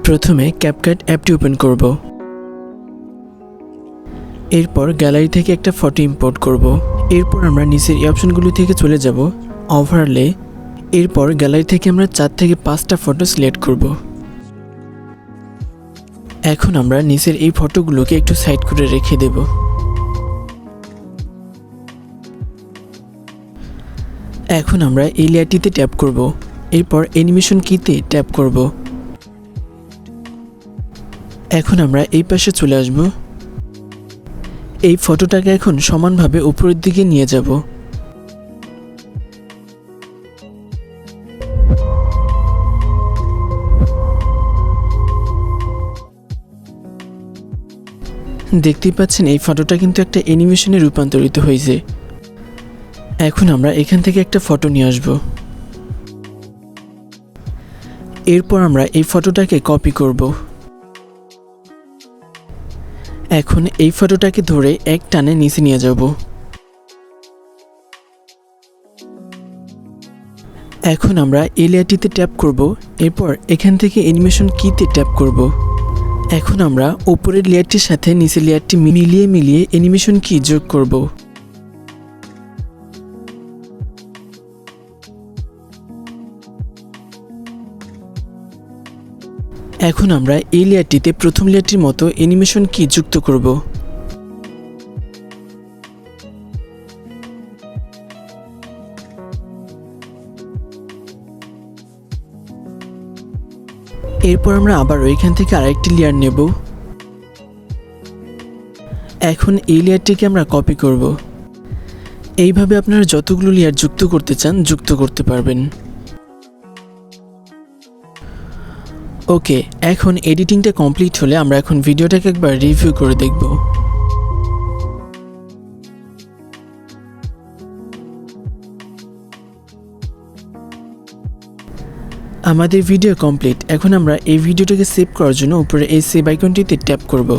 প্রথমে ক্যাপকাট অ্যাপটি ওপেন করব। এরপর গ্যালারি থেকে একটা ফটো ইম্পোর্ট করব। এরপর আমরা নিচের এই অপশনগুলো থেকে চলে যাব ওভারলে। এরপর গ্যালারি থেকে আমরা 4 থেকে 5টা ফটো সিলেক্ট করব। এখন আমরা নিচের এই ফটোগুলোকে একটু সাইড করে রেখে দেব। এখন আমরা এই লেয়ারটিতে ট্যাপ করব। এরপর অ্যানিমেশন কিতে ট্যাপ করব। এখন আমরা এই পাশে চলে আসব। এই ফটোটাকে এখন সমানভাবে উপরের দিকে নিয়ে যাব। দেখতেই পাচ্ছেন এই ফটোটা কিন্তু একটা অ্যানিমেশনে রূপান্তরিত হয়েছে। এখন আমরা এখান থেকে একটা ফটো নিয়ে আসব। এরপর আমরা এই ফটোটাকে কপি করব। এখন এই ফটোটাকে ধরে এক টানে নিচে নিয়ে যাব। এখন আমরা এই লেয়ারটিতে ট্যাপ করব। এরপর এখান থেকে অ্যানিমেশন কিতে ট্যাপ করব। এখন আমরা উপরের লেয়ারটির সাথে নিচের লেয়ারটি মিলিয়ে অ্যানিমেশন কি যোগ করব। এখন আমরা এই লেয়ারটিতে প্রথম লেয়ারটির মতো অ্যানিমেশন কি যুক্ত করব। এরপর আমরা আবার এখান থেকে আরেকটি লেয়ার নেব। এখন এই লেয়ারটিকে আমরা কপি করব। এইভাবে আপনারা যতগুলো লেয়ার যুক্ত করতে চান যুক্ত করতে পারবেন। ওকে, এখন এডিটিংটা কমপ্লিট হলে আমরা এখন ভিডিওটাকে একবার রিভিউ করে দেখব। আমাদের ভিডিও কমপ্লিট। এখন আমরা এই ভিডিওটাকে সেভ করার জন্য উপরে এই সেভ আইকনটিতে ট্যাপ করব।